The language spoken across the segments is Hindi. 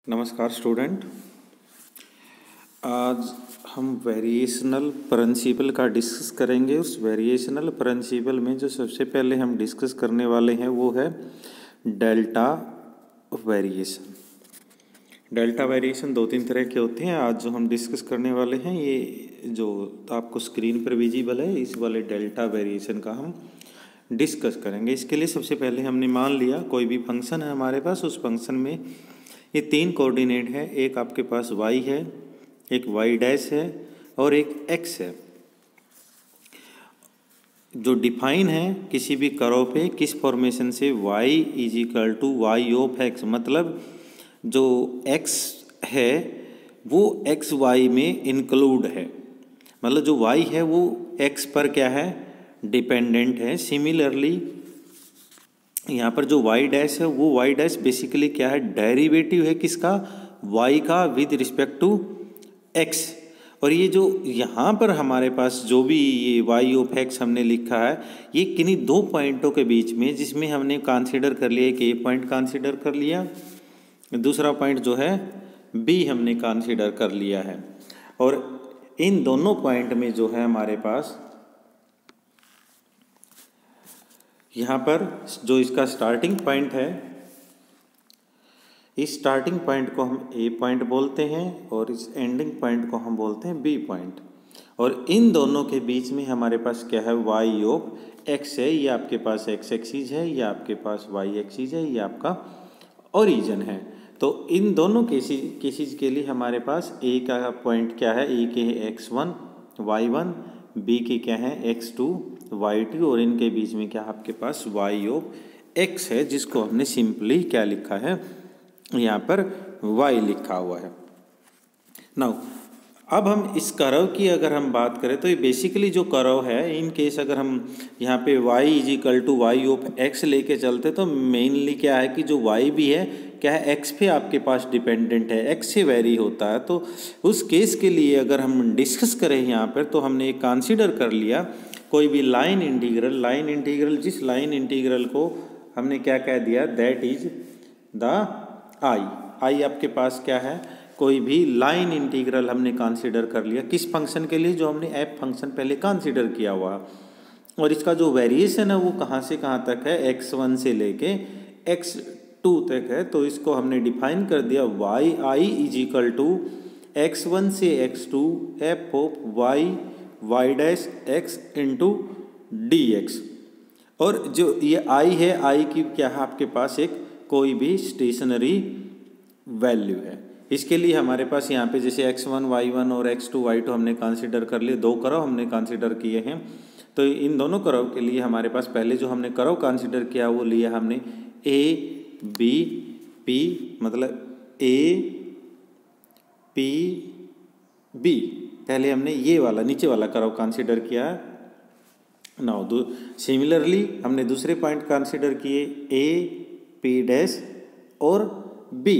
नमस्कार स्टूडेंट। आज हम वेरिएशनल प्रिंसिपल का डिस्कस करेंगे। उस वेरिएशनल प्रिंसिपल में जो सबसे पहले हम डिस्कस करने वाले हैं वो है डेल्टा वेरिएशन। डेल्टा वेरिएशन दो तीन तरह के होते हैं। आज जो हम डिस्कस करने वाले हैं ये जो आपको स्क्रीन पर विजिबल है, इस वाले डेल्टा वेरिएशन का हम डिस्कस करेंगे। इसके लिए सबसे पहले हमने मान लिया कोई भी फंक्शन है हमारे पास, उस फंक्शन में ये तीन कोऑर्डिनेट है। एक आपके पास y है, एक y डैश है और एक x है। जो डिफाइन है किसी भी कर्व पे किस फॉर्मेशन से, y is equal to Y of x, मतलब जो x है वो x y में इंक्लूड है, मतलब जो y है वो x पर क्या है, डिपेंडेंट है। सिमिलरली यहाँ पर जो y डैश है वो y डैश बेसिकली क्या है, डेरिवेटिव है किसका, y का विद रिस्पेक्ट टू x। और ये जो यहाँ पर हमारे पास जो भी ये y ऑफ x हमने लिखा है ये किन्हीं दो पॉइंटों के बीच में, जिसमें हमने कंसीडर कर लिया कि a पॉइंट कंसीडर कर लिया, दूसरा पॉइंट जो है b हमने कंसीडर कर लिया है। और इन दोनों पॉइंट में जो है हमारे पास यहाँ पर जो इसका स्टार्टिंग पॉइंट है, इस स्टार्टिंग पॉइंट को हम ए पॉइंट बोलते हैं और इस एंडिंग पॉइंट को हम बोलते हैं बी पॉइंट। और इन दोनों के बीच में हमारे पास क्या है, वाई ऑफ एक्स है, ये आपके पास एक्स एक्सिस है, ये आपके पास वाई एक्सिस है, ये आपका ओरिजिन है। तो इन दोनों केसेस के लिए हमारे पास ए का पॉइंट क्या है, ए के है x1 y1, बी के क्या है x2 y2 और इनके बीच में क्या आपके पास y ऑफ x है, जिसको हमने सिंपली क्या लिखा है, यहाँ पर y लिखा हुआ है। नाउ अब हम इस कर्व की अगर हम बात करें तो ये बेसिकली जो कर्व है, इन केस अगर हम यहाँ पे y is equal to Y of x लेके चलते तो मेनली क्या है कि जो y भी है क्या है, x पे आपके पास डिपेंडेंट है, x से वेरी होता है। तो उस केस के लिए अगर हम डिस्कस करें यहाँ पर तो हमने एक कंसीडर कर लिया कोई भी लाइन इंटीग्रल, जिस लाइन इंटीग्रल को हमने क्या कह दिया, दैट इज द आई आपके पास क्या है, कोई भी लाइन इंटीग्रल हमने कंसीडर कर लिया किस फंक्शन के लिए, जो हमने एफ फंक्शन पहले कंसीडर किया हुआ। और इसका जो वेरिएशन है वो कहाँ से कहाँ तक है, x1 से लेके x2 तक है। तो इसको हमने डिफाइन कर दिया Y I is equal to x1 से x2 F of Y dash X into D X. और जो ये आई है, आई की क्या है आपके पास एक कोई भी स्टेशनरी वैल्यू है। इसके लिए हमारे पास यहाँ पे जैसे x1 y1 और x2 y2 हमने कंसीडर कर लिए, दो कर्व हमने कंसीडर किए हैं। तो इन दोनों कर्व के लिए हमारे पास पहले जो हमने कर्व कंसीडर किया वो लिया हमने a b p, मतलब a p b, पहले हमने ये वाला नीचे वाला कर्व कंसीडर किया। नाउ सिमिलरली हमने दूसरे पॉइंट कंसीडर किए a p डैश और b।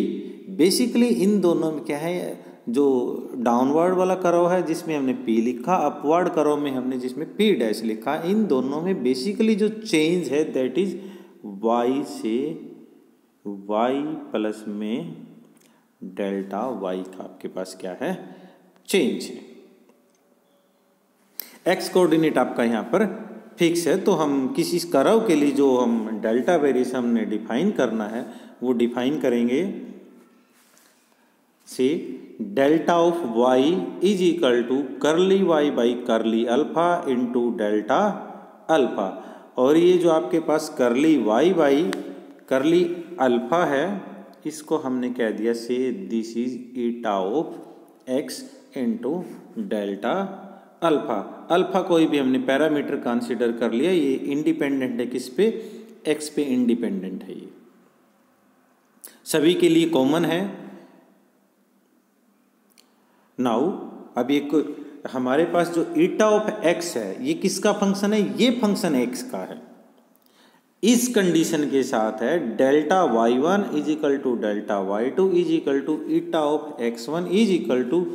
बेसिकली इन दोनों में क्या है, जो डाउनवर्ड वाला कर्व है जिसमें हमने p लिखा, अपवर्ड कर्व में हमने जिसमें p डैश लिखा, इन दोनों में बेसिकली जो चेंज है दैट इज y से y प्लस में डेल्टा y का आपके पास क्या है, चेंज है। x कोऑर्डिनेट आपका यहाँ पर फिक्स है। तो हम किसी कर्व के लिए जो हम डेल्टा वेरिएशन हमने डिफाइन करना है वो डिफाइन करेंगे say delta of y is equal to curly y by curly alpha into delta alpha. और ये जो आपके पास curly y by curly alpha है, इसको हमने कह दिया say this is eta of x into delta alpha. Alpha कोई भी हमने पैरामीटर कंसीडर कर लिया, ये इंडिपेंडेंट है किस पे, x पे इंडिपेंडेंट है, ये सभी के लिए कॉमन है। नाउ अब एक हमारे पास जो ईटा ऑफ x है ये किसका फंक्शन है, ये फंक्शन x का है। इस कंडीशन के साथ है delta y1 is equal to delta y2 is equal to eta of x1 is equal to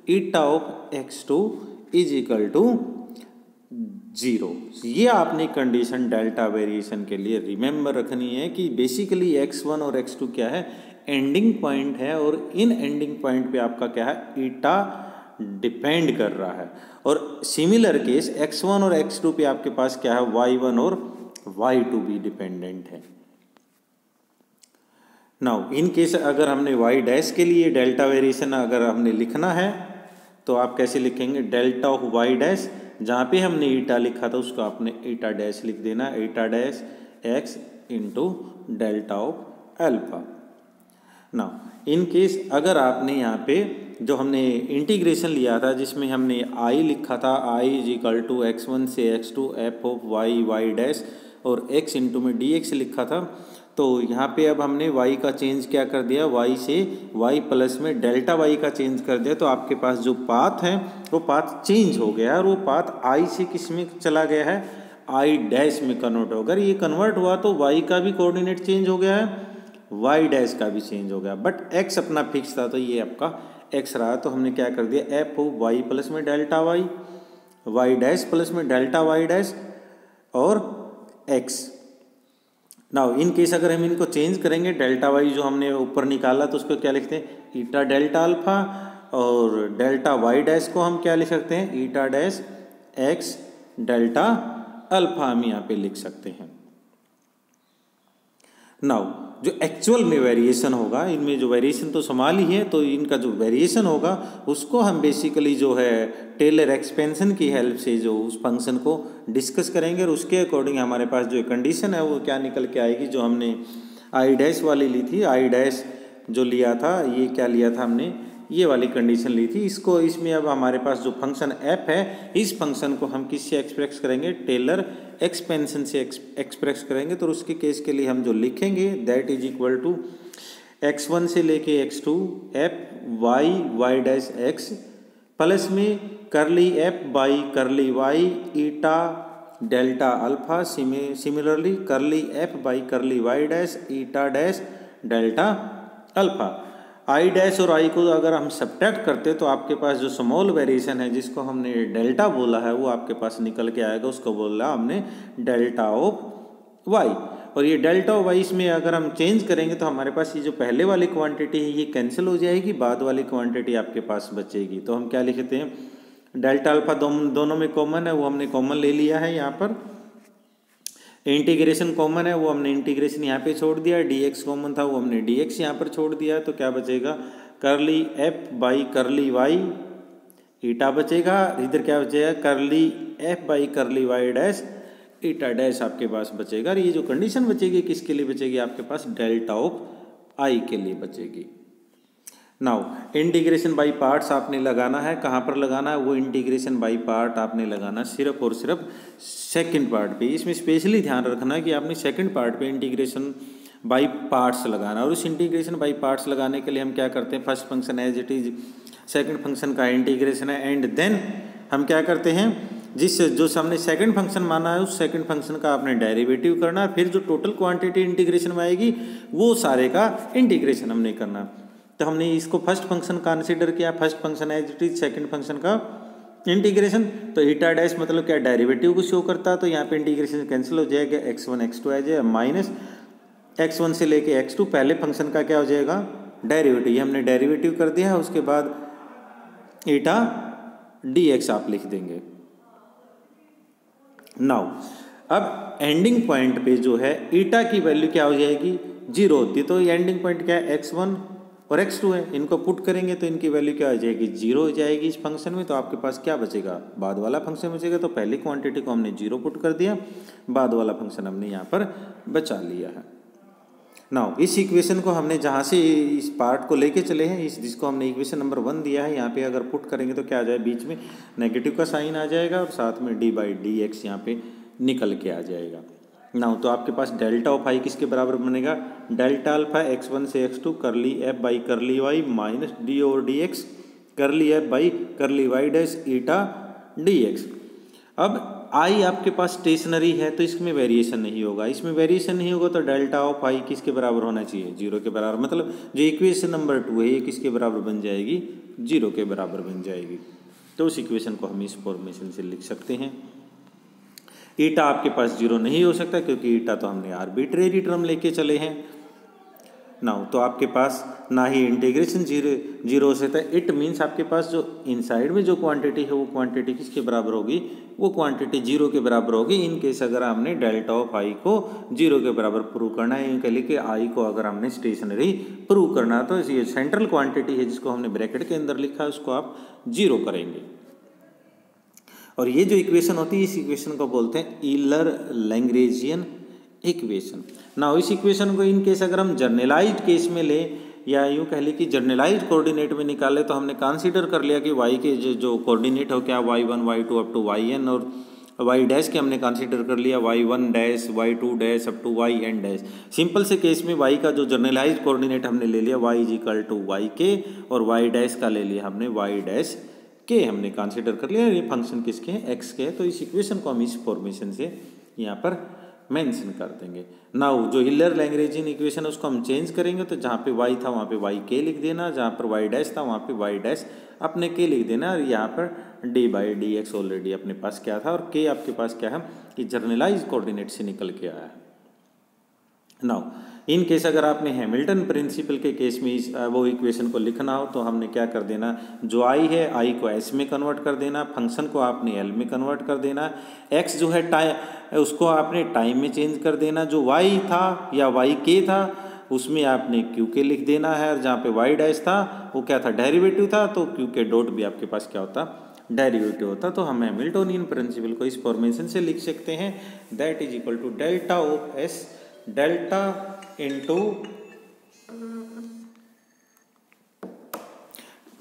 eta of x2 is equal to 0। ये आपने कंडीशन डेल्टा वेरिएशन के लिए रिमेंबर रखनी है कि बेसिकली x1 और x2 क्या है, एंडिंग पॉइंट है और इन एंडिंग पॉइंट पे आपका क्या है, ईटा डिपेंड कर रहा है। और सिमिलर केस x1 और x2 पे आपके पास क्या है, y1 और y2 भी डिपेंडेंट है। नाउ इन केस अगर हमने y डैश के लिए डेल्टा वेरिएशन अगर हमने लिखना है तो आप कैसे लिखेंगे, डेल्टा ऑफ y डैश, जहाँ पे हमने ईटा लिखा था उसको आपने ईटा डैश लिख देना, eta dash x into delta of alpha. Now in case अगर आपने यहाँ पे जो हमने इंटीग्रेशन लिया था जिसमें हमने i लिखा था, i is equal to x1 से x2 F of y dash और x इंटू में dx लिखा था, तो यहाँ पे अब हमने y का चेंज क्या कर दिया, y से y प्लस में डेल्टा y का चेंज कर दिया, तो आपके पास जो पाथ है वो पाथ चेंज हो गया है और वो पाथ i से किस में चला गया है, i डैश में कन्वर्ट हो। अगर ये कन्वर्ट हुआ तो y का भी कोऑर्डिनेट चेंज हो गया है, y डैश का भी चेंज हो गया, बट x अपना फिक्स था तो ये आपका x रहा। तो हमने क्या कर दिया, एफ ऑफ y प्लस में डेल्टा y डैश प्लस में डेल्टा y डैश और x। नाउ इन केस अगर हम इनको चेंज करेंगे, डेल्टा y जो हमने ऊपर निकाला तो उसको क्या लिखते हैं, ईटा डेल्टा अल्फा, और डेल्टा y डैश को हम क्या लिख सकते हैं, ईटा डैश x डेल्टा अल्फा हम यहाँ पे लिख सकते हैं। नाउ जो एक्चुअल में वेरिएशन होगा, इनमें जो वेरिएशन तो संभाल ही है, तो इनका जो वेरिएशन होगा उसको हम बेसिकली जो है टेलर एक्सपेंशन की हेल्प से जो उस फंक्शन को डिस्कस करेंगे और उसके अकॉर्डिंग हमारे पास जो कंडीशन है वो क्या निकल के आएगी। जो हमने आई डैश वाली ली थी, आई डैश जो लिया था, ये क्या लिया था हमने, ये वाली कंडीशन ली थी, इसको इसमें अब हमारे पास जो फंक्शन f है, इस फंक्शन को हम किससे एक्सप्रेस करेंगे, टेलर एक्सपेंशन से एक्सप्रेस करेंगे। तो उसके केस के लिए हम जो लिखेंगे that is equal to x1 से लेके x2 f y dash x plus में करली f बाई करली y ईटा डेल्टा अल्फा, सिमिलरली करली f बाई करली y dash eta dash delta alpha. I dash और आई को अगर हम सब्ट्रैक्ट करते तो आपके पास जो स्मॉल वेरिएशन है जिसको हमने डेल्टा बोला है वो आपके पास निकल के आएगा, उसको बोला हमने डेल्टा ऑफ वाई। और ये डेल्टा ऑफ वाई इसमें अगर हम चेंज करेंगे तो हमारे पास ये जो पहले वाली क्वांटिटी है ये कैंसिल हो जाएगी, बाद वाली क्वांटिटी आपके पास बचेगी। तो हम क्या लिखते हैं, डेल्टा अल्फा दोनों में कॉमन है, वो हमने कॉमन ले लिया है, यहाँ पर इंटीग्रेशन कॉमन है वो हमने इंटीग्रेशन यहाँ पे छोड़ दिया, dx कॉमन था वो हमने dx यहाँ पर छोड़ दिया, तो क्या बचेगा, करली f बाई करली y ईटा बचेगा, इधर क्या बचेगा, करली f बाई करली y डैश ईटा डैश आपके पास बचेगा। और ये जो कंडीशन बचेगी किसके लिए बचेगी, आपके पास डेल्टा ऑफ i के लिए बचेगी। नाउ इंटीग्रेशन बाई पार्ट्स आपने लगाना है, कहाँ पर लगाना है, वो इंटीग्रेशन बाई पार्ट आपने लगाना सिर्फ और सिर्फ सेकंड पार्ट पे। इसमें स्पेशली ध्यान रखना है कि आपने सेकंड पार्ट पे इंटीग्रेशन बाई पार्ट्स लगाना, और उस इंटीग्रेशन बाई पार्ट्स लगाने के लिए हम क्या करते हैं, first function as it is second function का इंटीग्रेशन है, एंड देन हम क्या करते हैं, जो हमने सेकंड फंक्शन माना है उस सेकंड फंक्शन का आपने डेरिवेटिव करना है, फिर जो टोटल क्वांटिटी इंटीग्रेशन में आएगी वो सारे का इंटीग्रेशन हमने करना। तो हमने इसको फर्स्ट फंक्शन कंसीडर किया, first function as it is second function का इंटीग्रेशन, तो ईटा डैश मतलब क्या, डेरिवेटिव को शो करता है, तो यहाँ पे इंटीग्रेशन कैंसिल हो जाएगा, x1 x2 आ जाएगा, माइनस x1 से लेके x2 पहले फंक्शन का क्या हो जाएगा, डेरिवेटिव, ये हमने डेरिवेटिव कर दिया है, उसके बाद ईटा dx आप लिख देंगे। नाउ अब एंडिंग पॉइंट पे जो है ईटा की वैल्यू क्या हो जाएगी, 0 होती है, तो एंडिंग पॉइंट क्या है, x1 और x2 है, इनको पुट करेंगे तो इनकी वैल्यू क्या हो जाएगी, 0 हो जाएगी इस फंक्शन में। तो आपके पास क्या बचेगा, बाद वाला फंक्शन बचेगा, तो पहली क्वांटिटी को हमने 0 पुट कर दिया, बाद वाला फंक्शन हमने यहाँ पर बचा लिया है। नाउ इस इक्वेशन को हमने जहाँ से इस पार्ट को लेके चले हैं, इस जिसको हमने इक्वेशन नंबर 1 दिया है, यहाँ पे अगर पुट करेंगे तो क्या आ जाए, बीच में नेगेटिव का साइन आ जाएगा और साथ में d बाई डी एक्स यहाँ पे निकल के आ जाएगा। नाउ तो आपके पास डेल्टा ऑफ आई किसके बराबर बनेगा, डेल्टा अल्फा x1 से x2 करली f बाई करली y minus D over D x करली f बाई करली y डैश ईटा dx। अब i आपके पास स्टेशनरी है तो इसमें वेरिएशन नहीं होगा, इसमें वेरिएशन नहीं होगा तो डेल्टा ऑफ i किसके बराबर होना चाहिए, 0 के बराबर, मतलब जो इक्वेशन नंबर 2 है ये किसके बराबर बन जाएगी, 0 के बराबर बन जाएगी। तो उस इक्वेशन को हम इस फॉर्मेशन से लिख सकते हैं। ईटा आपके पास 0 नहीं हो सकता क्योंकि ईटा तो हमने आर्बिट्रेरी टर्म लेके चले हैं। नाउ तो आपके पास ना ही इंटीग्रेशन जीरो से था, इट मीन्स आपके पास जो इनसाइड में जो क्वांटिटी है वो क्वांटिटी किसके बराबर होगी, वो क्वांटिटी जीरो के बराबर होगी। इन केस अगर हमने डेल्टा ऑफ आई को जीरो के बराबर प्रूव करना है, यूँ कह ली कि आई को अगर हमने स्टेशनरी प्रूव करना है तो ये सेंट्रल क्वांटिटी है जिसको हमने ब्रैकेट के अंदर लिखा है उसको आप जीरो करेंगे। और ये जो इक्वेशन होती है इस इक्वेशन को बोलते हैं ईलर लैग्रेंजियन इक्वेशन। ना इस इक्वेशन को इन केस अगर हम जर्नलाइज्ड केस में ले या यूँ कह लें कि जर्नलाइज्ड कोऑर्डिनेट में निकाले तो हमने कंसीडर कर लिया कि वाई के जो कोऑर्डिनेट हो क्या y1 y2 up to yn, और वाई डैश के हमने कंसीडर कर लिया y1 dash y2 dash up to yn dash. Simple से केस में y का जो जर्नलाइज्ड कोऑर्डिनेट हमने ले लिया y is equal to Y के, और y डैश का ले लिया हमने y डैश के हमने कंसीडर कर लिया। ये फंक्शन किसके हैं, x के। तो इस इक्वेशन को हम इस फॉर्मेशन से यहाँ पर मेंशन कर देंगे। नाउ जो ईलर लैग्रेंजियन इक्वेशन है उसको हम चेंज करेंगे, तो जहाँ पे y था वहाँ पे y के लिख देना, जहाँ पर y डैश था वहाँ पे y डैश अपने के लिख देना, और यहाँ पर d/dx ऑलरेडी अपने पास क्या था, और k आपके पास क्या है कि जर्नलाइज्ड कोऑर्डिनेट से निकल के आया है। नाउ इन केस अगर आपने हैमिल्टन प्रिंसिपल के केस में वो इक्वेशन को लिखना हो तो हमने क्या कर देना, जो आई है आई को एस में कन्वर्ट कर देना, फंक्शन को आपने एल में कन्वर्ट कर देना, एक्स जो है टाइम उसको आपने टाइम में चेंज कर देना, जो वाई था या वाई के था उसमें आपने क्यू के लिख देना है, और जहाँ पे वाई डैश था वो क्या था, डेरिवेटिव था, तो क्यू के डॉट भी आपके पास क्या होता, डेरिवेटिव होता। तो हम हैमिल्टोनियन प्रिंसिपल को इस फॉर्मेशन से लिख सकते हैं, that is equal to delta of S delta into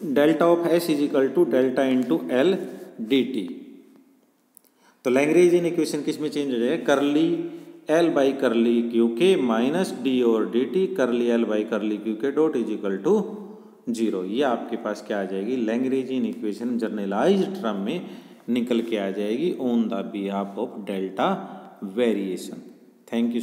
delta of S is equal to delta into L D T. तो लैग्रेंजियन इक्वेशन किस में चेंज हो जाएगा, curly L by curly Q के माइनस डी और D T curly L by curly Q के dot is equal to zero. ये आपके पास क्या आ जाएगी, लैग्रेंजियन इक्वेशन जर्नलाइज्ड टर्म में निकल के आ जाएगी on the behalf of delta variation. Thank you.